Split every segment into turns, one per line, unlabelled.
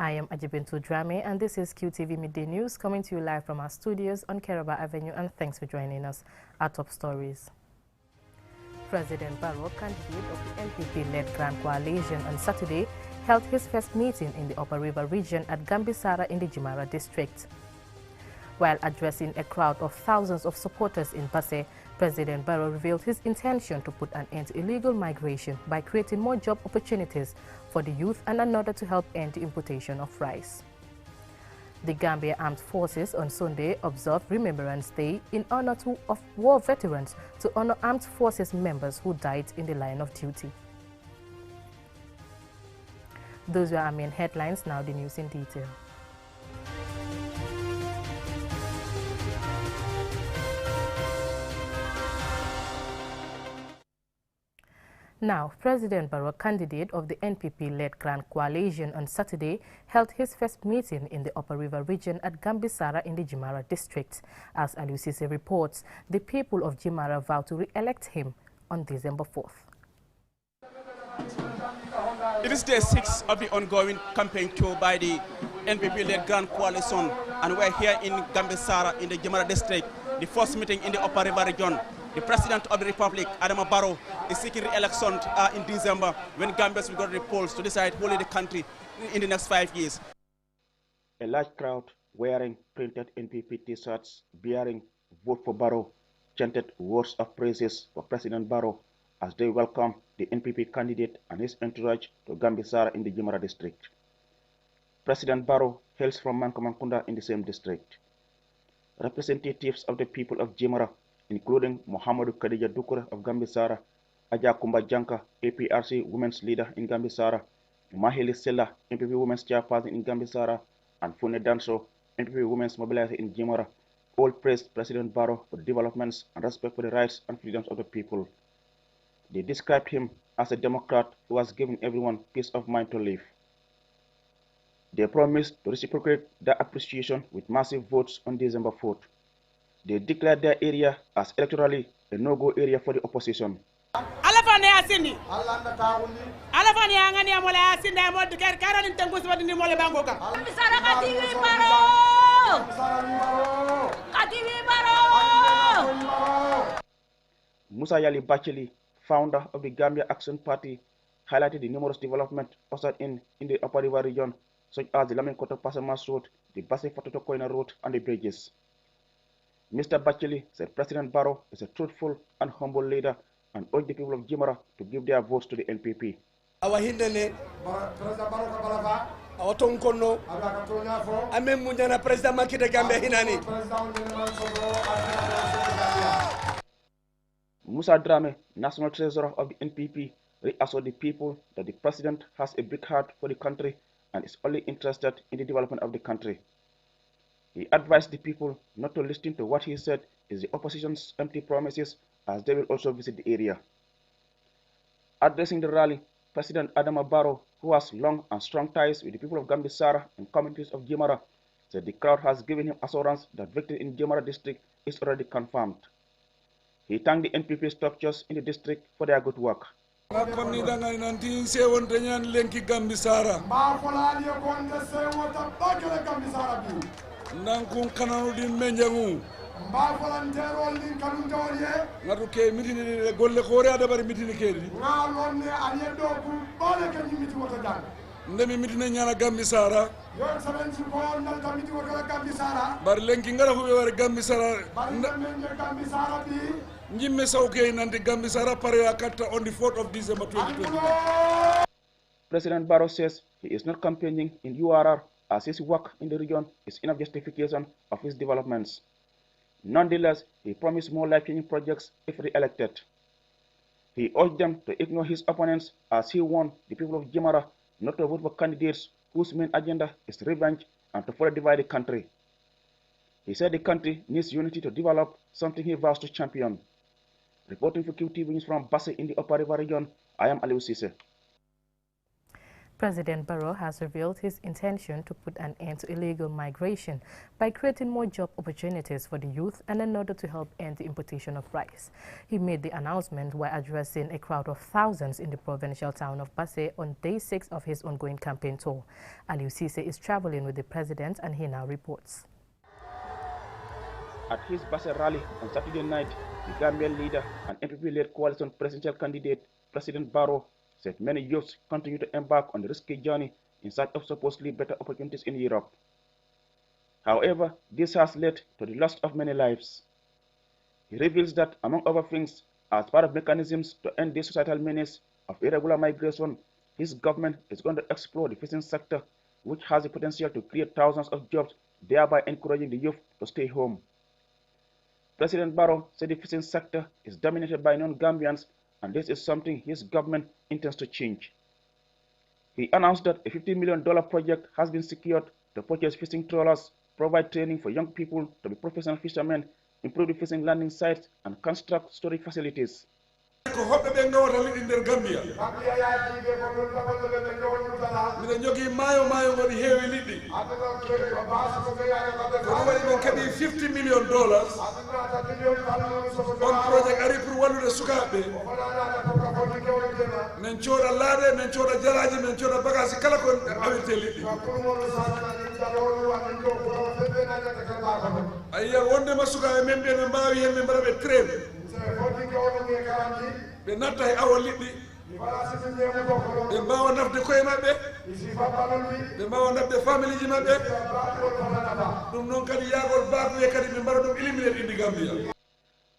I am Ajibintu Drame, and this is QTV Midday News coming to you live from our studios on Keraba Avenue, and thanks for joining us. Our top stories. President Barrow, candidate of the NPP-led Grand Coalition, on Saturday held his first meeting in the Upper River region at Gambisara in the Jimara district. While addressing a crowd of thousands of supporters in Basse, President Barrow revealed his intention to put an end to illegal migration by creating more job opportunities for the youth and another to help end the importation of rice. The Gambia Armed Forces on Sunday observed Remembrance Day in honor of war veterans to honor armed forces members who died in the line of duty. Those were our main headlines. Now the news in detail. Now, President Barrow, candidate of the NPP-led Grand Coalition, on Saturday held his first meeting in the Upper River region at Gambisara in the Jimara district. As Alusise reports, the people of Jimara vowed to re-elect him on December 4th.
It is day 6 of the ongoing campaign tour by the NPP-led Grand Coalition, and we're here in Gambisara in the Jimara district, the first meeting in the Upper River region. The President of the Republic, Adama Barrow, is seeking re-election in December when Gambians will go to the polls to decide who will lead the country in the next 5 years.
A large crowd wearing printed NPP t-shirts bearing "Vote for Barrow" chanted words of praises for President Barrow as they welcomed the NPP candidate and his entourage to Gambisara in the Jimara district. President Barrow hails from Mankomankunda in the same district. Representatives of the people of Jimara, including Mohamedou Khadija Dukure of Gambisara, Aja Kumba Janka, APRC women's leader in Gambisara, Mahili Silla, NPP women's chairperson in Gambisara, and Fune Danso, NPP women's mobilizer in Jimara, all praised President Barrow for developments and respect for the rights and freedoms of the people. They described him as a Democrat who has given everyone peace of mind to live. They promised to reciprocate their appreciation with massive votes on December 4th. They declared their area as electorally a no-go area for the opposition. Musa Yali Bacheli, founder of the Gambia Action Party, highlighted the numerous developments ushered in the Upper River region, such as the Laminkoto Pasamas Road, the Basse Fatoto Koina Road, and the bridges. Mr. Bacheli said President Barrow is a truthful and humble leader and urged the people of Jimara to give their votes to the NPP. Our hindene, our tonkono, Amem Munjana President Makita Gambia Hinani. Musa Drame, National Treasurer of the NPP, reassured the people that the President has a big heart for the country and is only interested in the development of the country. He advised the people not to listen to what he said is the opposition's empty promises, as they will also visit the area. Addressing the rally, President Adama Barrow, who has long and strong ties with the people of Gambisara and communities of Jimara, said the crowd has given him assurance that victory in Jimara district is already confirmed. He thanked the NPP structures in the district for their good work.
Nankun kananu din menjangu mba volantero din kanun tawye ngaruke mitini golle khore adabari mitini kedi ngalonne ayedo bu bale kan miti wota dan ndemi mitine nyana Gambisara yo sabenci ko nal tamiti wota Gambisara bar lenki ngara ko wara Gambisara bar men Gambisara bi njimme sawke nande Gambisara pare akatta on the 4th of December 2020.
President Barrow says he is not campaigning in URR as his work in the region is enough justification of his developments. Nonetheless, he promised more life-changing projects if re-elected. He urged them to ignore his opponents as he warned the people of Jimara not to vote for candidates whose main agenda is revenge and to further divide the country. He said the country needs unity to develop, something he vows to champion. Reporting for QTV News from Basse in the Upper River region, I am Alusise.
President Barrow has revealed his intention to put an end to illegal migration by creating more job opportunities for the youth and in order to help end the importation of rice. He made the announcement while addressing a crowd of thousands in the provincial town of Basse on day 6 of his ongoing campaign tour. Aliou Cisse is traveling with the president and he now reports.
At his Basse rally on Saturday night, the Gambian leader and NPP-led coalition presidential candidate President Barrow said many youths continue to embark on the risky journey in search of supposedly better opportunities in Europe. However, this has led to the loss of many lives. He reveals that, among other things, as part of mechanisms to end the societal menace of irregular migration, his government is going to explore the fishing sector, which has the potential to create thousands of jobs, thereby encouraging the youth to stay home. President Barrow said the fishing sector is dominated by non-Gambians, and this is something his government intends to change. He announced that a $50 million project has been secured to purchase fishing trawlers, provide training for young people to be professional fishermen, improve the fishing landing sites, and construct storage facilities.
ko hoɓɓe ɓe gawata liɗi nder Gambia mbiɗa jogii maayo ngoɗi heewi liɗɗi ko ɗum waɗi ɓen keeɓi $50 million on projet ari pour wallude sukaaɓe min cooɗa laaɗe min cooɗa jaraji min cooɗa bagage kala ko awirte liɗɗi a yiyat wondema sukaaɓe men ɓe ɓe mbawi hen ɓe mbaɗa ɓe train ɓe natta e awa liɗɗi ɓe mbawa nafde koye maɓɓe ɓe mbawa nafde famille ji maɓɓe ɗum noon kadi yaagol baaduye kadi ɓe mbaɗa ɗum éliminer indi Gambia.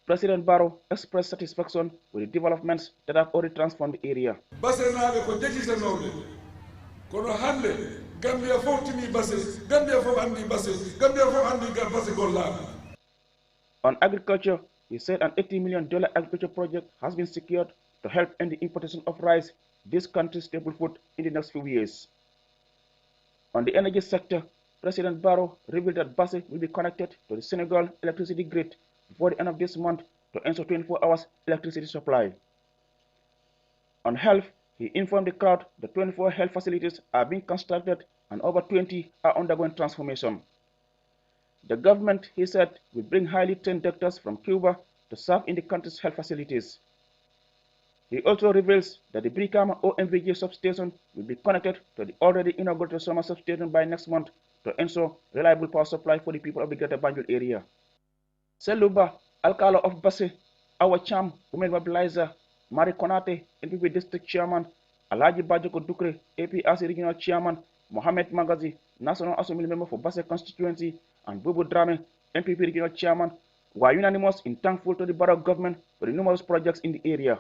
President Barrow expressed satisfaction with the developments that have already transformed the area.
Basse naaɓe ko jejjitanooɓe kono hannde Gambia fof timi Basse, Gambia fof anndi Basse, Gambia fof anndi Basse gollaaɓe.
On agriculture, he said an $80 million agriculture project has been secured to help end the importation of rice, this country's staple food, in the next few years. On the energy sector, President Barrow revealed that Basse will be connected to the Senegal electricity grid before the end of this month to ensure 24 hours electricity supply. On health, he informed the crowd that 24 health facilities are being constructed and over 20 are undergoing transformation. The government, he said, will bring highly trained doctors from Cuba to serve in the country's health facilities. He also reveals that the Brikama OMVG substation will be connected to the already inaugurated summer substation by next month to ensure reliable power supply for the people of the Greater Banjul area. Seluba, Alcalo of Basse, Awa Cham, Women Mobilizer, Mari Konate, NPP District Chairman, Alaji Bajoko Dukre, APRC Regional Chairman, Mohamed Magazi, National Assembly Member for Basse Constituency, and Bubu Drame, NPP Regional Chairman, were unanimous in thankful to the Barrow government for the numerous projects in the area.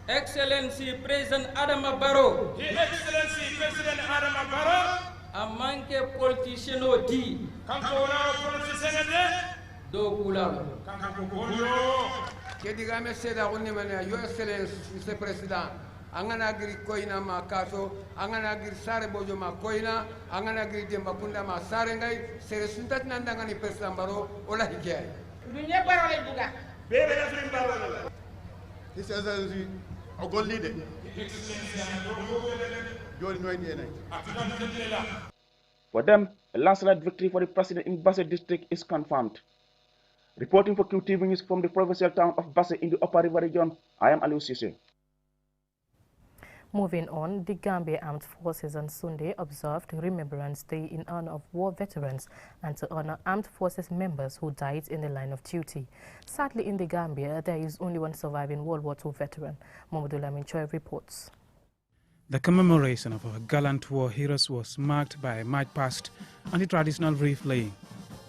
Excellency President Adama Barrow.
His Excellency President Adama Barrow.
A manque politicien di.
Kanko na politicien de.
Do kula.
Kanko ko
Kedigame seda wonni mana Your Excellency Mr. President. Angana giri koina ma kaso, angana giri sare bojo ma koina, angana giri demba kunda ma sare ngai, sere suntat nandanga ni President Barrow ola hikay.
Dunya Barrow le buga. Bebe na President Barrow.
His Excellency Ogolide.
For them, a landslide victory for the president in Basse district is confirmed. Reporting for QTV News from the provincial town of Basse in the Upper River region, I am Aliou Cisse.
Moving on, the Gambia Armed Forces on Sunday observed Remembrance Day in honor of war veterans and to honor armed forces members who died in the line of duty. Sadly, in the Gambia, there is only one surviving World War II veteran. Mamadou Lamin Choi reports.
The commemoration of our gallant war heroes was marked by a march past and the traditional wreath laying.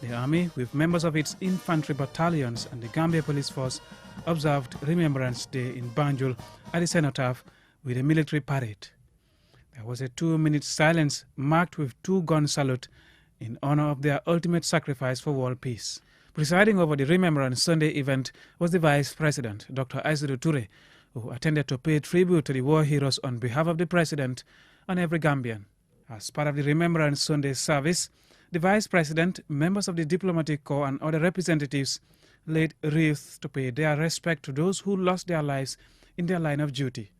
The Army, with members of its infantry battalions and the Gambia Police Force, observed Remembrance Day in Banjul at the cenotaph with a military parade. There was a 2-minute silence marked with 2-gun salute in honor of their ultimate sacrifice for world peace. Presiding over the Remembrance Sunday event was the Vice President, Dr. Aïssatou Touré, who attended to pay tribute to the war heroes on behalf of the President and every Gambian. As part of the Remembrance Sunday service, the Vice President, members of the Diplomatic Corps and other representatives laid wreaths to pay their respect to those who lost their lives in their line of duty.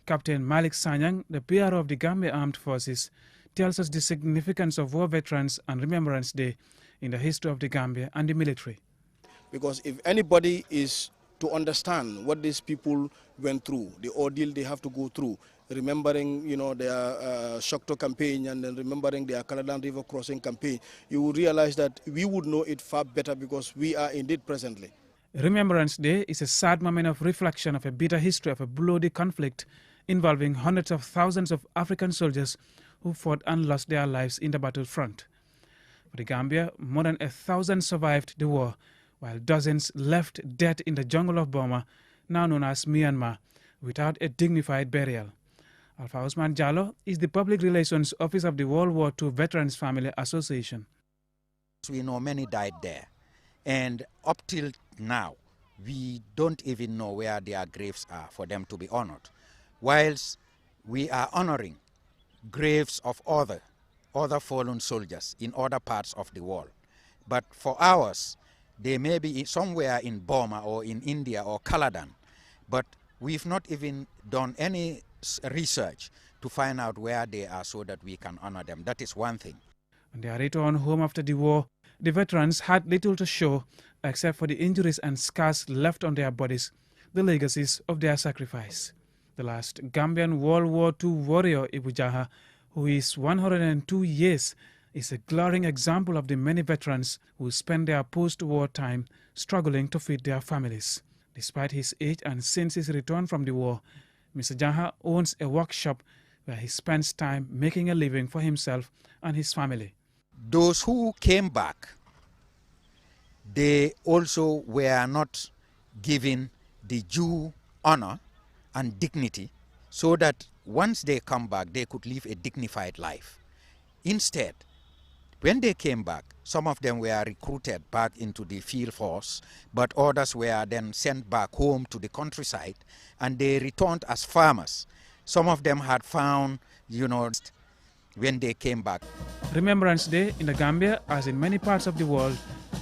Captain Malik Sanyang, the PRO of the Gambia Armed Forces, tells us the significance of War Veterans and Remembrance Day in the history of the Gambia and the military.
Because if anybody is to understand what these people went through, the ordeal they have to go through, remembering, their Shokto campaign and then remembering their Caladan River crossing campaign, you will realize that we would know it far better because we are indeed presently.
Remembrance Day is a sad moment of reflection of a bitter history of a bloody conflict involving hundreds of thousands of African soldiers who fought and lost their lives in the battlefront. For the Gambia, more than 1,000 survived the war, while dozens left dead in the jungle of Burma, now known as Myanmar, without a dignified burial. Alpha Osman Jallo is the Public Relations Officer of the World War II Veterans Family Association.
We know many died there, and up till now, we don't even know where their graves are for them to be honored. Whilst we are honoring graves of other fallen soldiers in other parts of the world, but for ours, they may be somewhere in Burma or in India or Caladan, but we've not even done any research to find out where they are so that we can honor them. That is one thing.
On their return home after the war, the veterans had little to show except for the injuries and scars left on their bodies, the legacies of their sacrifice. The last Gambian World War II warrior, Ibu Jaha, who is 102 years, is a glaring example of the many veterans who spend their post-war time struggling to feed their families. Despite his age and since his return from the war, Mr. Jaha owns a workshop where he spends time making a living for himself and his family.
Those who came back, they also were not given the due honor and dignity so that once they come back, they could live a dignified life. Instead, when they came back, some of them were recruited back into the field force, but others were then sent back home to the countryside, and they returned as farmers. Some of them had found, when they came back.
Remembrance Day in the Gambia, as in many parts of the world,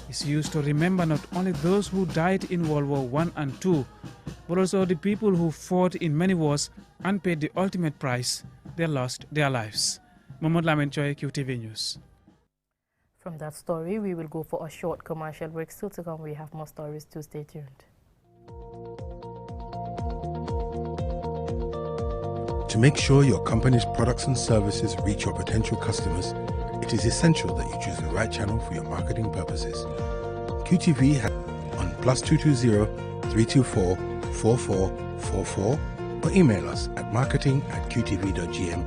is used to remember not only those who died in World War I and II, but also the people who fought in many wars and paid the ultimate price. They lost their lives. Mohamed Lamin Choi, QTV News.
From that story, we will go for a short commercial break. Still to come, we have more stories too. Stay tuned.
To make sure your company's products and services reach your potential customers, it is essential that you choose the right channel for your marketing purposes. QTV has on +220 324 4444 or email us at marketing@qtv.gm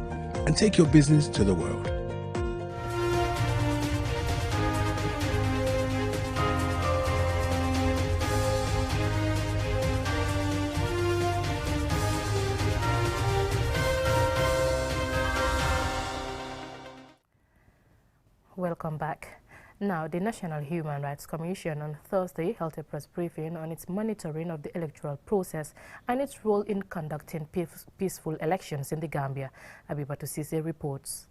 and take your business to the world.
Welcome back. Now, the National Human Rights Commission on Thursday held a press briefing on its monitoring of the electoral process and its role in conducting peaceful elections in the Gambia. Abibatu Sise reports.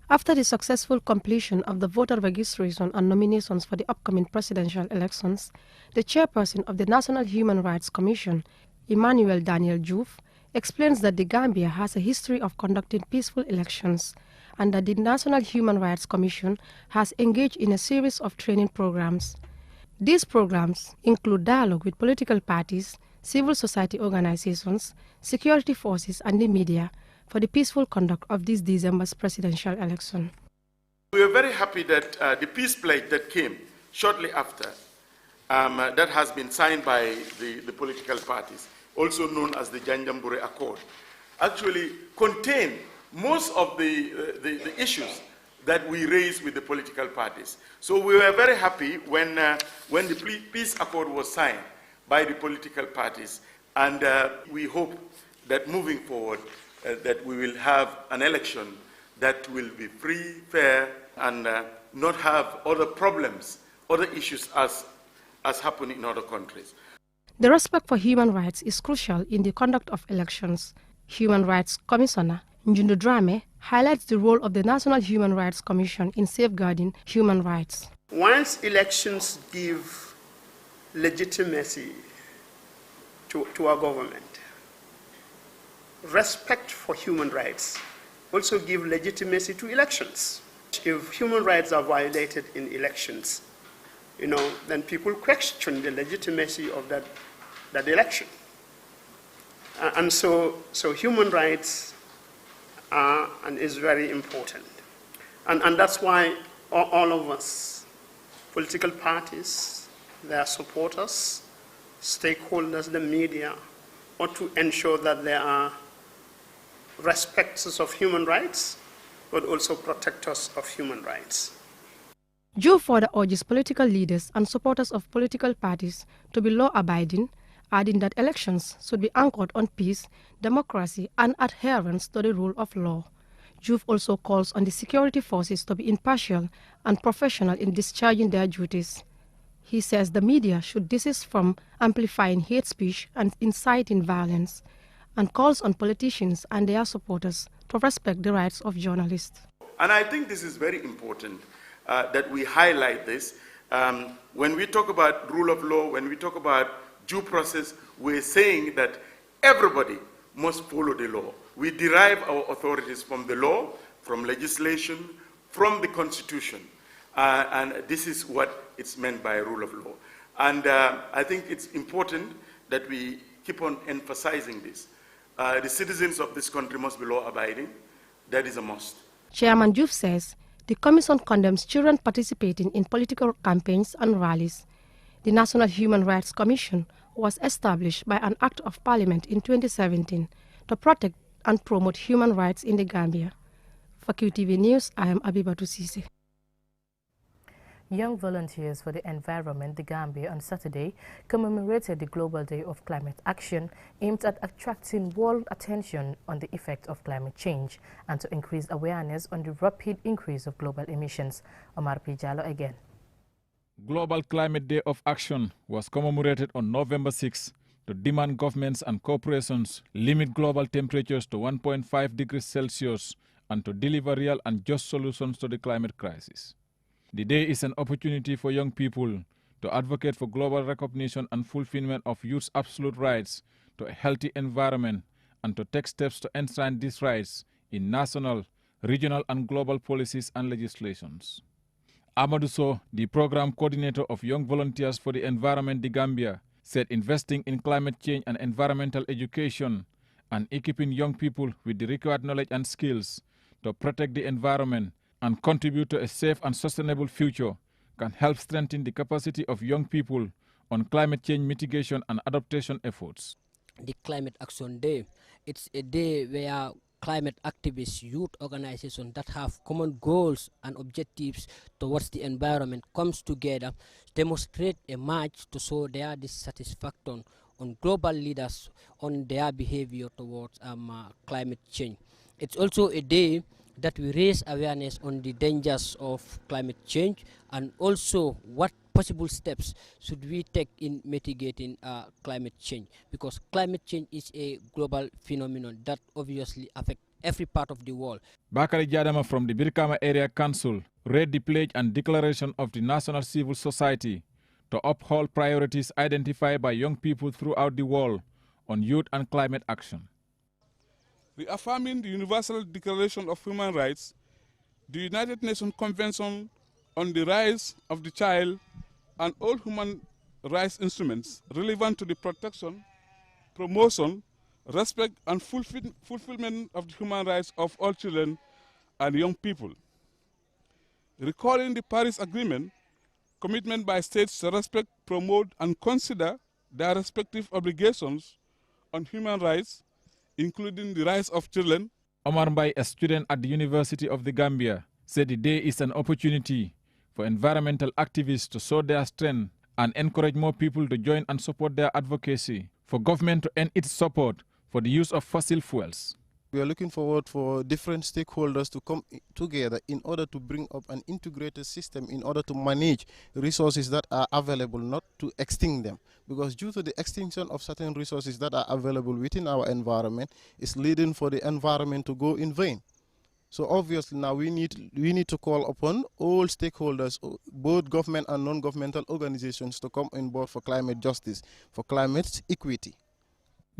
After the successful completion of the voter registration and nominations for the upcoming presidential elections, the chairperson of the National Human Rights Commission, Emmanuel Daniel Diouf, explains that the Gambia has a history of conducting peaceful elections and that the National Human Rights Commission has engaged in a series of training programs. These programs include dialogue with political parties, civil society organizations, security forces and the media for the peaceful conduct of this December's presidential election.
We are very happy that the peace pledge that came shortly after, that has been signed by the political parties, also known as the Janjambure Accord, actually contain most of the issues that we raised with the political parties. So we were very happy when the peace accord was signed by the political parties, and we hope that moving forward that we will have an election that will be free, fair, and not have other problems, other issues as happen in other countries.
The respect for human rights is crucial in the conduct of elections. Human Rights Commissioner Njundu Drame highlights the role of the National Human Rights Commission in safeguarding human rights.
Once elections give legitimacy to our government, respect for human rights also give legitimacy to elections. If human rights are violated in elections, then people question the legitimacy of that election. And so human rights are and is very important. And that's why all of us, political parties, their supporters, stakeholders, the media, ought to ensure that there are respecters of human rights, but also protectors of human rights.
Joe further urges political leaders and supporters of political parties to be law-abiding, adding that elections should be anchored on peace, democracy, and adherence to the rule of law. Juve also calls on the security forces to be impartial and professional in discharging their duties. He says the media should desist from amplifying hate speech and inciting violence, and calls on politicians and their supporters to respect the rights of journalists.
And I think this is very important that we highlight this. When we talk about rule of law, when we talk about due process, we're saying that everybody must follow the law. We derive our authorities from the law, from legislation, from the Constitution. And this is what it's meant by rule of law. And I think it's important that we keep on emphasizing this. The citizens of this country must be law-abiding. That is a must.
Chairman Juve says the Commission condemns children participating in political campaigns and rallies. The National Human Rights Commission was established by an Act of Parliament in 2017 to protect and promote human rights in the Gambia. For QTV News, I am Abibatu Sise.
Young volunteers for the environment, the Gambia, on Saturday commemorated the Global Day of Climate Action, aimed at attracting world attention on the effect of climate change and to increase awareness on the rapid increase of global emissions. Omar P. Jallo again.
Global Climate Day of Action was commemorated on November 6 to demand governments and corporations limit global temperatures to 1.5 degrees Celsius and to deliver real and just solutions to the climate crisis. The day is an opportunity for young people to advocate for global recognition and fulfillment of youth's absolute rights to a healthy environment and to take steps to enshrine these rights in national, regional and global policies and legislations. Amadou Sow, the program coordinator of Young Volunteers for the Environment, the Gambia, said investing in climate change and environmental education and equipping young people with the required knowledge and skills to protect the environment and contribute to a safe and sustainable future can help strengthen the capacity of young people on climate change mitigation and adaptation efforts.
The Climate Action Day, it's a day where climate activists, youth organizations that have common goals and objectives towards the environment comes together, demonstrate a march to show their dissatisfaction on global leaders on their behavior towards climate change. It's also a day that we raise awareness on the dangers of climate change and also what possible steps should we take in mitigating climate change, because climate change is a global phenomenon that obviously affects every part of the world.
Bakari Jadama from the Birkama Area Council read the pledge and declaration of the National Civil Society to uphold priorities identified by young people throughout the world on youth and climate action.
Reaffirming the Universal Declaration of Human Rights, the United Nations Convention on the Rights of the Child, and all human rights instruments relevant to the protection, promotion, respect, and fulfillment of the human rights of all children and young people. Recalling the Paris Agreement, commitment by states to respect, promote, and consider their respective obligations on human rights, including the rights of children.
Omar Mbai, a student at the University of the Gambia, said the day is an opportunity for environmental activists to show their strength and encourage more people to join and support their advocacy for government to end its support for the use of fossil fuels.
We are looking forward for different stakeholders to come together in order to bring up an integrated system in order to manage resources that are available, not to extinct them. Because due to the extinction of certain resources that are available within our environment, is leading for the environment to go in vain. So obviously now we need to call upon all stakeholders, both government and non-governmental organizations, to come on board for climate justice, for climate equity.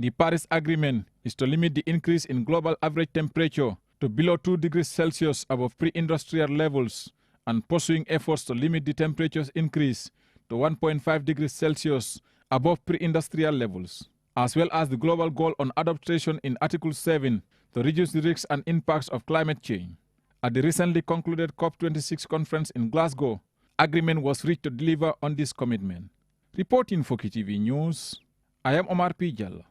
The Paris Agreement is to limit the increase in global average temperature to below 2 degrees Celsius above pre-industrial levels and pursuing efforts to limit the temperature's increase to 1.5 degrees Celsius above pre-industrial levels, as well as the global goal on adaptation in Article 7 to reduce the risks and impacts of climate change. At the recently concluded COP26 conference in Glasgow, agreement was reached to deliver on this commitment. Reporting for QTV News, I am Omar P. Jallo.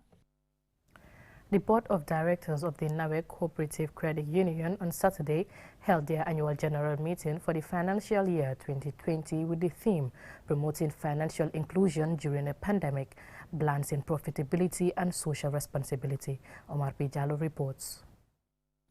The Board of Directors of the NAWEC Cooperative Credit Union on Saturday held their annual general meeting for the financial year 2020 with the theme Promoting Financial Inclusion During a Pandemic, Balancing Profitability and Social Responsibility. Omar P. Jallo reports.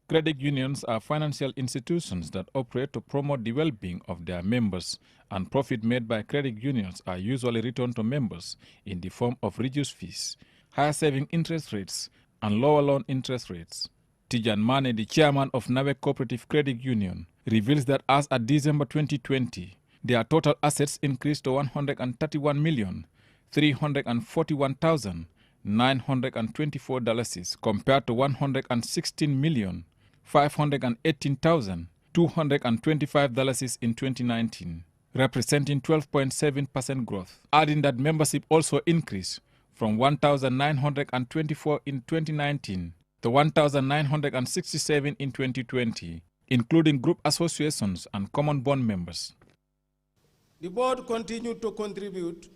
Credit unions are financial institutions that operate to promote the well-being of their members, and profit made by credit unions are usually returned to members in the form of reduced fees, higher saving interest rates, and lower loan interest rates. Tijan Mane, the chairman of NAWEC Cooperative Credit Union, reveals that as at December 2020, their total assets increased to $131,341,924 compared to $116,518,225 in 2019, representing 12.7% growth, adding that membership also increased from 1,924 in 2019 to 1,967 in 2020, including group associations and common bond members.
The board continued to contribute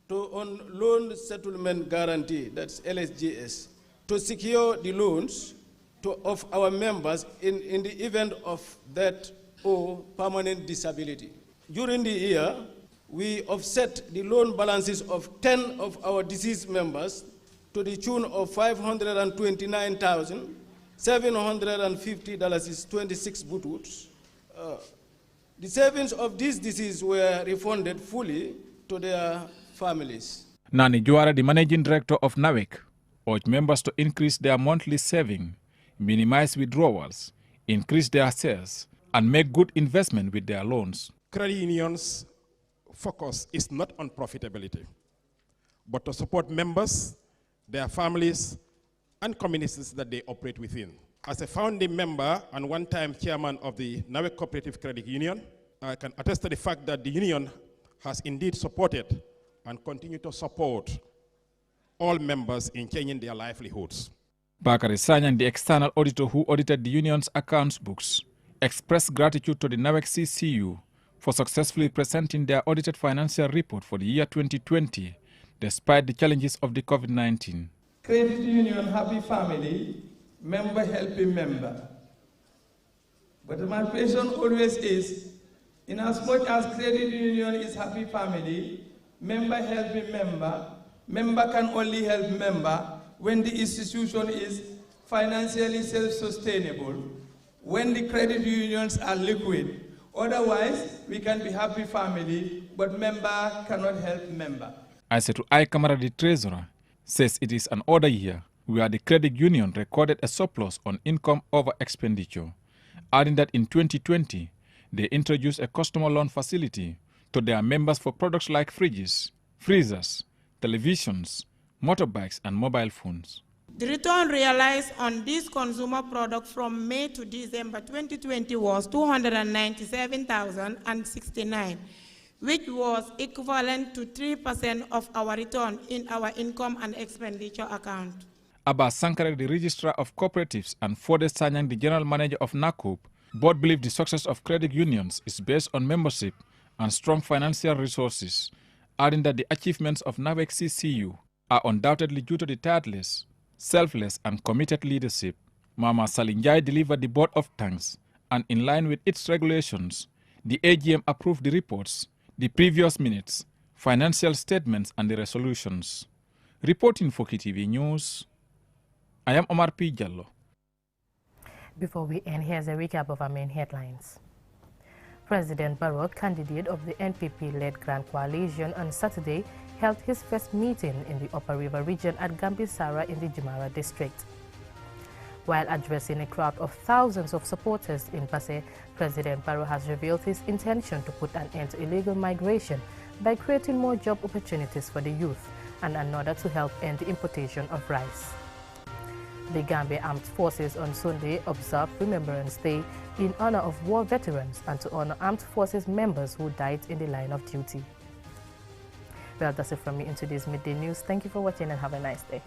to on loan settlement guarantee, that's LSGS, to secure the loans of our members in the event of death or permanent disability. During the year, we offset the loan balances of 10 of our deceased members to the tune of $529,750.26 butut. The savings of these deceased were refunded fully to their families.
Nani Juara, the managing director of NAWEC, urged members to increase their monthly saving, minimize withdrawals, increase their sales, and make good investment with their loans.
Credit unions' focus is not on profitability, but to support members, their families, and communities that they operate within. As a founding member and one-time chairman of the NAWEC Cooperative Credit Union, I can attest to the fact that the union has indeed supported and continue to support all members in changing their livelihoods.
Bakari Sanyan, the external auditor who audited the union's accounts books, expressed gratitude to the NAWEC CCU for successfully presenting their audited financial report for the year 2020, despite the challenges of the COVID-19.
Credit union happy family, member helping member. But my question always is, in as much as credit union is happy family, member helping member, member can only help member when the institution is financially self-sustainable, when the credit unions are liquid. Otherwise, we can be happy family, but member cannot help member.
Aisetu I Kamara, the treasurer, says it is an order year where the credit union recorded a surplus on income over expenditure, adding that in 2020, they introduced a customer loan facility to their members for products like fridges, freezers, televisions, motorbikes, and mobile phones.
The return realized on these consumer products from May to December 2020 was $297,069, which was equivalent to 3% of our return in our income and expenditure account.
Abbas Sankare, the registrar of cooperatives, and Fode Sanyang, the general manager of NACOOP, both believe the success of credit unions is based on membership and strong financial resources, adding that the achievements of NAWEC CCU are undoubtedly due to the tireless, selfless, and committed leadership. Mama Salinjai delivered the vote of thanks, and in line with its regulations, the AGM approved the reports, the previous minutes, financial statements, and the resolutions. Reporting for QTV News, I am Omar P. Jallo.
Before we end, here's a recap of our main headlines. President Barrow, candidate of the NPP-led Grand Coalition, on Saturday held his first meeting in the Upper River region at Gambisara in the Jumara district. While addressing a crowd of thousands of supporters in Basse, President Barrow has revealed his intention to put an end to illegal migration by creating more job opportunities for the youth and another to help end the importation of rice. The Gambia Armed Forces on Sunday observed Remembrance Day in honor of war veterans and to honor armed forces members who died in the line of duty. Well, that's it from me in today's Midday News. Thank you for watching and have a nice day.